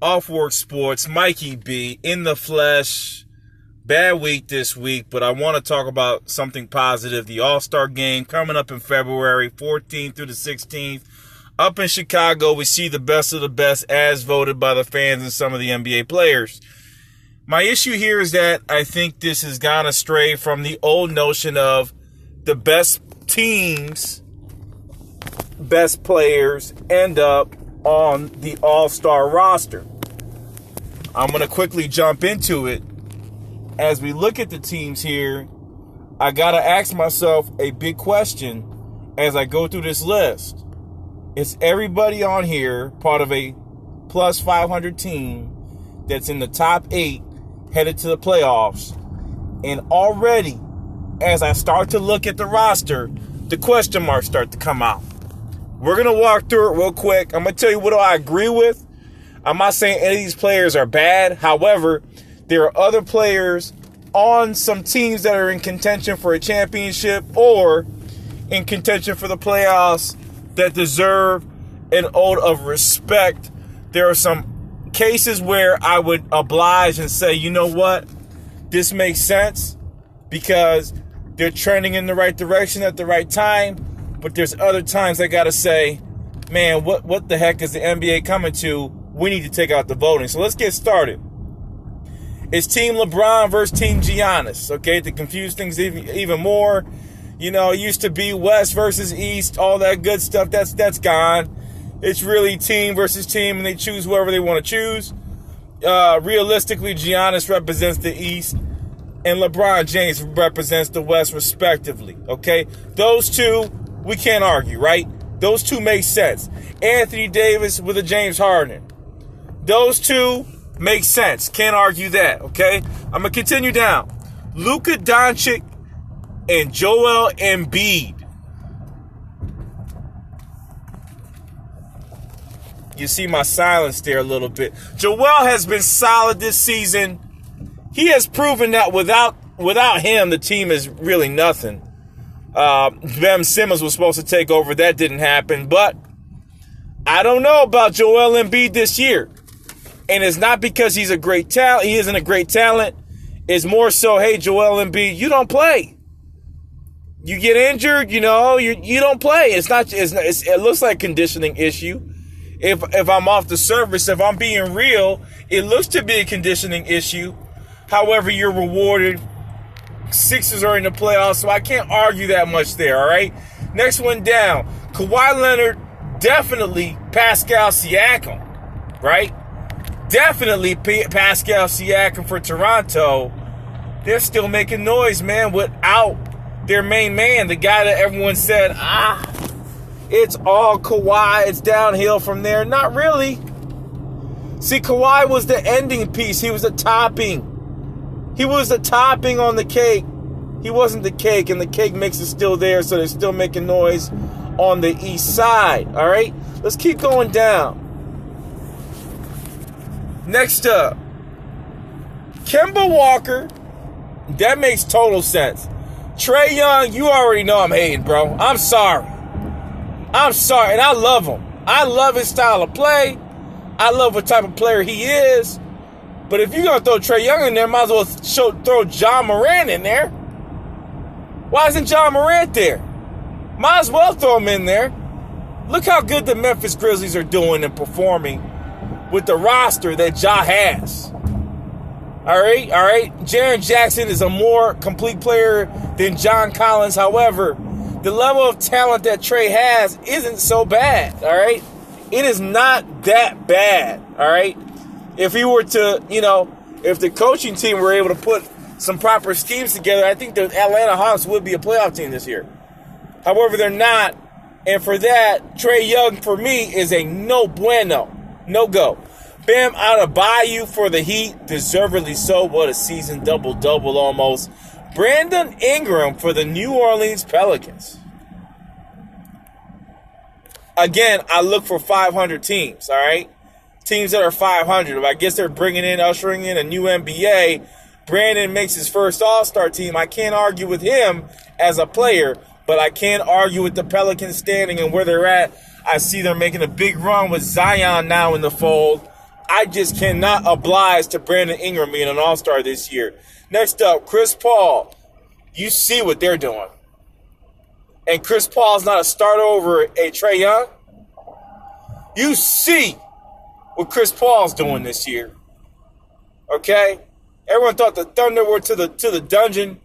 Off Work Sports, Mikey B, in the flesh. Bad week this week, but I want to talk about something positive. The All-Star Game coming up in February 14th through the 16th. Up in Chicago, we see the best of the best as voted by the fans and some of the NBA players. My issue here is that I think this has gone astray from the old notion of the best teams, best players end up on the All-Star roster. I'm going to quickly jump into it. As we look at the teams here, I got to ask myself a big question as I go through this list. Is everybody on here part of a plus 500 team that's in the top 8 headed to the playoffs? And already, as I start to look at the roster, the question marks start to come out. We're going to walk through it real quick. I'm going to tell you what I agree with. I'm not saying any of these players are bad. However, there are other players on some teams that are in contention for a championship or in contention for the playoffs that deserve an ode of respect. There are some cases where I would oblige and say, you know what? This makes sense because they're trending in the right direction at the right time. But there's other times I got to say, man, what the heck is the NBA coming to? We need to take out the voting. So let's get started. It's Team LeBron versus Team Giannis, okay, to confuse things even more. You know, it used to be West versus East, all that good stuff. That's gone. It's really team versus team, and they choose whoever they want to choose. Realistically, Giannis represents the East, and LeBron James represents the West, respectively, okay? Those two, we can't argue, right? Those two make sense. Anthony Davis with a James Harden. Those two make sense. Can't argue that, okay? I'm going to continue down. Luka Doncic and Joel Embiid. You see my silence there a little bit. Joel has been solid this season. He has proven that without him, the team is really nothing. Ben Simmons was supposed to take over. That didn't happen. But I don't know about Joel Embiid this year. And it's not because he's a great talent. He isn't a great talent. It's more so, hey, Joel Embiid, you don't play. You get injured, you know, you don't play. It looks like a conditioning issue. If I'm off the surface, if I'm being real, it looks to be a conditioning issue. However, you're rewarded. Sixers are in the playoffs, so I can't argue that much there, all right? Next one down. Kawhi Leonard, definitely Pascal Siakam, right? Definitely Pascal Siakam for Toronto. They're still making noise, man, without their main man, the guy that everyone said, it's all Kawhi, it's downhill from there. Not really. See, Kawhi was the ending piece. He was the topping. He was the topping on the cake. He wasn't the cake, and the cake mix is still there, so they're still making noise on the east side, all right? Let's keep going down. Next up, Kemba Walker. That makes total sense. Trae Young, you already know I'm hating, bro. I'm sorry. And I love him. I love his style of play. I love what type of player he is. But if you're going to throw Trae Young in there, might as well throw John Morant in there. Why isn't John Morant there? Might as well throw him in there. Look how good the Memphis Grizzlies are doing and performing with the roster that Ja has. All right. Jaren Jackson is a more complete player than John Collins. However, the level of talent that Trae has isn't so bad. All right. It is not that bad. All right. If he were to, if the coaching team were able to put some proper schemes together, I think the Atlanta Hawks would be a playoff team this year. However, they're not. And for that, Trae Young, for me, is a no bueno. No go. Bam Adebayo for the Heat. Deservedly so. What a season. Double-double almost. Brandon Ingram for the New Orleans Pelicans. Again, I look for 500 teams, all right? Teams that are 500. I guess they're ushering in a new NBA. Brandon makes his first All-Star team. I can't argue with him as a player, but I can argue with the Pelicans standing and where they're at. I see they're making a big run with Zion now in the fold. I just cannot oblige to Brandon Ingram being an all-star this year. Next up, Chris Paul. You see what they're doing. And Chris Paul's not a starter over a Trae Young. You see what Chris Paul's doing this year. Okay? Everyone thought the Thunder were to the dungeon,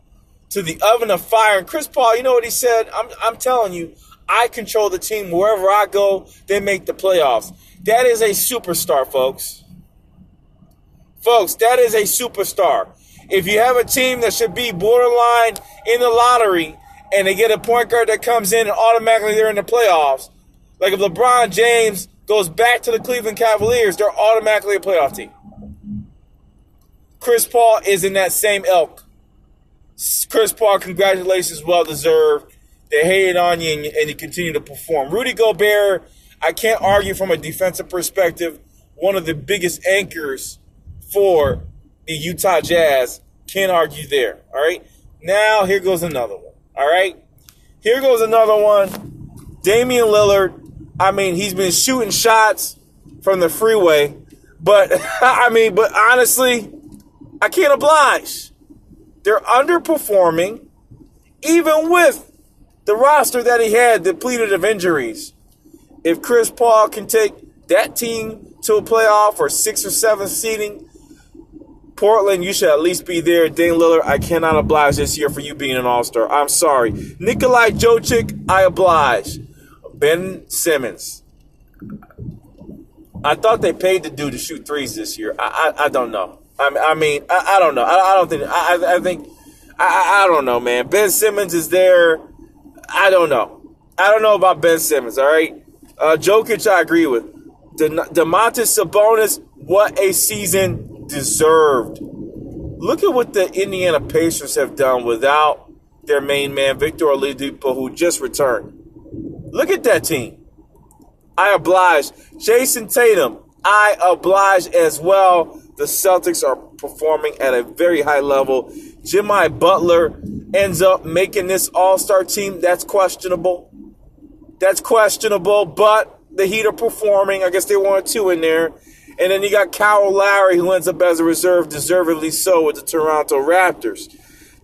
to the oven of fire. And Chris Paul, you know what he said? I'm telling you, I control the team. Wherever I go, they make the playoffs. That is a superstar, folks. Folks, that is a superstar. If you have a team that should be borderline in the lottery and they get a point guard that comes in and automatically they're in the playoffs, like if LeBron James goes back to the Cleveland Cavaliers, they're automatically a playoff team. Chris Paul is in that same ilk. Chris Paul, congratulations, well-deserved. They hated on you and you continue to perform. Rudy Gobert, I can't argue from a defensive perspective, one of the biggest anchors for the Utah Jazz. Can't argue there, all right? Now, here goes another one, all right? Here goes another one. Damian Lillard, I mean, he's been shooting shots from the freeway, but, but honestly, I can't oblige. They're underperforming, even with the roster that he had depleted of injuries. If Chris Paul can take that team to a playoff or 6th or 7th seeding, Portland, you should at least be there. Dame Lillard, I cannot oblige this year for you being an all-star. I'm sorry. Nikolai Jokic, I oblige. Ben Simmons. I thought they paid the dude to shoot threes this year. I don't know. I don't know. I don't know, man. Ben Simmons is there. I don't know. I don't know about Ben Simmons, all right? Jokic, I agree with. Domantas Sabonis, what a season deserved. Look at what the Indiana Pacers have done without their main man, Victor Oladipo, who just returned. Look at that team. I oblige. Jason Tatum, I oblige as well. The Celtics are performing at a very high level. Jimmy Butler ends up making this all-star team. That's questionable. That's questionable, but the Heat are performing. I guess they wanted 2 in there. And then you got Kyle Lowry, who ends up as a reserve, deservedly so, with the Toronto Raptors.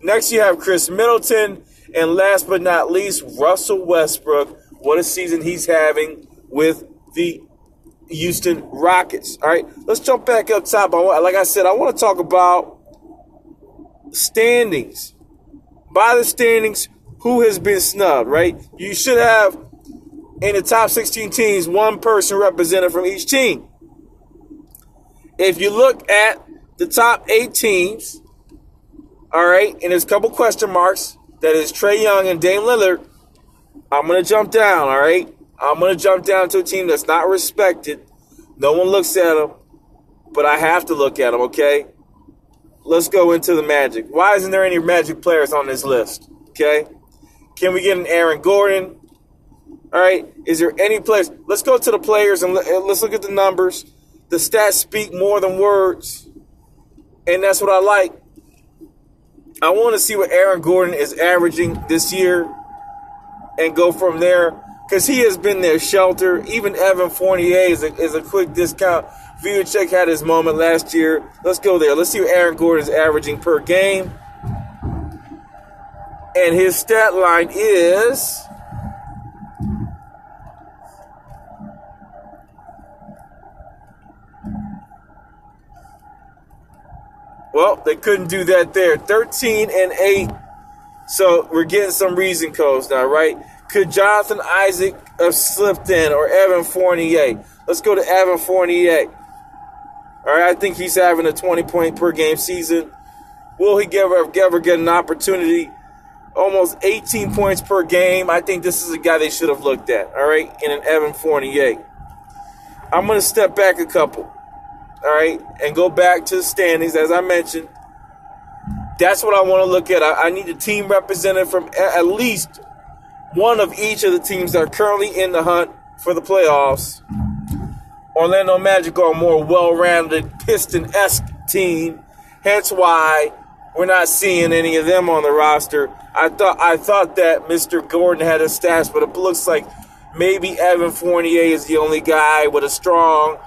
Next, you have Chris Middleton. And last but not least, Russell Westbrook. What a season he's having with the Houston Rockets. All right, let's jump back up top. Like I said, I want to talk about standings. By the standings, who has been snubbed, right? You should have, in the top 16 teams, one person represented from each team. If you look at the top 8 teams, all right, and there's a couple question marks, that is Trae Young and Dame Lillard, I'm going to jump down, all right? I'm going to jump down to a team that's not respected. No one looks at them, but I have to look at them, okay? Let's go into the Magic. Why isn't there any Magic players on this list, okay? Can we get an Aaron Gordon? All right, is there any players? Let's go to the players and let's look at the numbers. The stats speak more than words, and that's what I like. I want to see what Aaron Gordon is averaging this year and go from there, because he has been their shelter. Even Evan Fournier is a quick discount. Vucevic had his moment last year. Let's go there. Let's see what Aaron Gordon is averaging per game. And his stat line is... Well, they couldn't do that there. 13 and 8. So we're getting some reason codes now, right? Could Jonathan Isaac have slipped in, or Evan Fournier? Let's go to Evan Fournier. All right, I think he's having a 20-point per game season. Will he ever get an opportunity? Almost 18 points per game. I think this is a guy they should have looked at, all right, in an Evan Fournier. I'm going to step back a couple. All right, and go back to the standings, as I mentioned. That's what I want to look at. I need a team represented from at least one of each of the teams that are currently in the hunt for the playoffs. Orlando Magic are a more well-rounded, Piston-esque team. Hence why we're not seeing any of them on the roster. I thought that Mr. Gordon had his stats, but it looks like maybe Evan Fournier is the only guy with a strong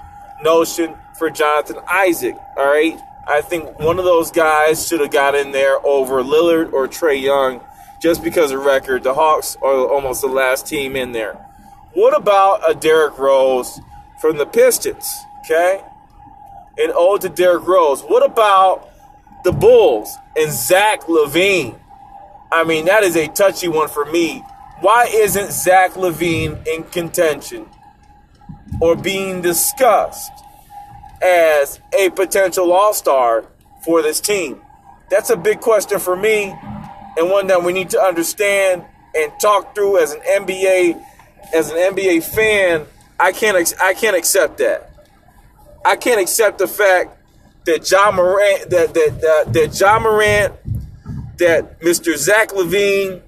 notion for Jonathan Isaac, all right? I think one of those guys should have got in there over Lillard or Trae Young just because of record. The Hawks are almost the last team in there. What about a Derrick Rose from the Pistons, okay? An ode to Derrick Rose. What about the Bulls and Zach LaVine? I mean, that is a touchy one for me. Why isn't Zach LaVine in contention or being discussed as a potential all-star for this team? That's a big question for me, and one that we need to understand and talk through as an NBA fan. I can't accept that. I can't accept the fact that John Morant, that John Morant, that Mr. Zach LaVine,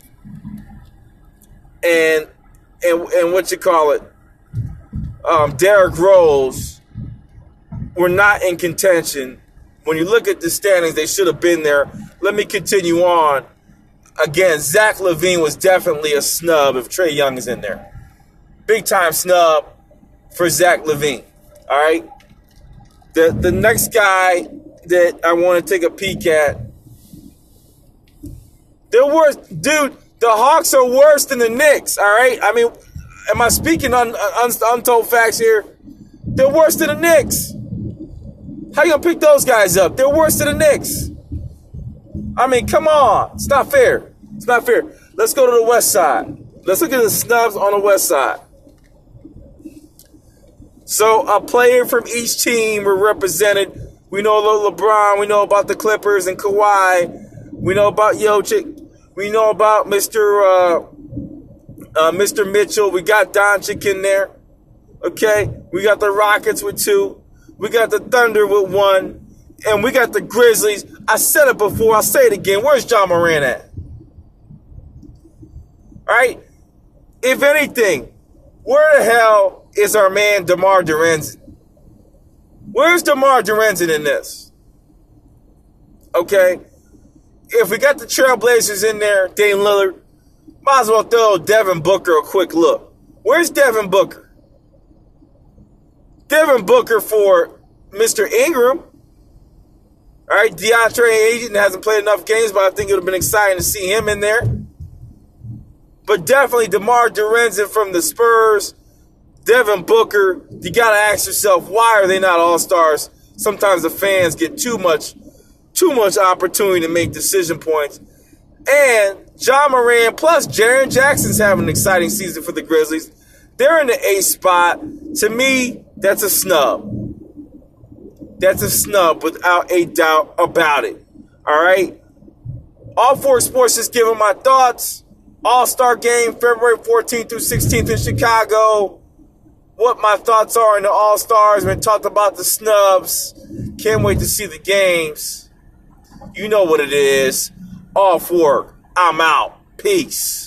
and what you call it, Derrick Rose were not in contention. When you look at the standings, they should have been there. Let me continue on. Again, Zach LaVine was definitely a snub if Trae Young is in there. Big time snub for Zach LaVine. All right. The next guy that I want to take a peek at, they're worse, dude. The Hawks are worse than the Knicks. All right. I mean, am I speaking on untold facts here? They're worse than the Knicks. How you gonna pick those guys up? They're worse than the Knicks. I mean, come on. It's not fair. It's not fair. Let's go to the West Side. Let's look at the snubs on the West Side. So a player from each team were represented. We know LeBron. We know about the Clippers and Kawhi. We know about Jokic. We know about Mr. Mitchell. We got Doncic in there. Okay. We got the Rockets with 2. We got the Thunder with 1. And we got the Grizzlies. I said it before. I'll say it again. Where's John Morant at? All right. If anything, where the hell is our man DeMar DeRozan? Where's DeMar DeRozan in this? Okay. If we got the Trailblazers in there, Dame Lillard, might as well throw Devin Booker a quick look. Where's Devin Booker? Devin Booker for Mr. Ingram. All right, DeAndre Ayton hasn't played enough games, but I think it would have been exciting to see him in there. But definitely DeMar DeRozan from the Spurs, Devin Booker. You got to ask yourself, why are they not all-stars? Sometimes the fans get too much opportunity to make decision points. And John Morant plus Jaren Jackson's having an exciting season for the Grizzlies. They're in the 8th spot. To me, that's a snub. That's a snub without a doubt about it. All right? All 4 Sports just giving my thoughts. All-Star Game, February 14th through 16th in Chicago. What my thoughts are in the All-Stars. We talked about the snubs. Can't wait to see the games. You know what it is. Off work. I'm out. Peace.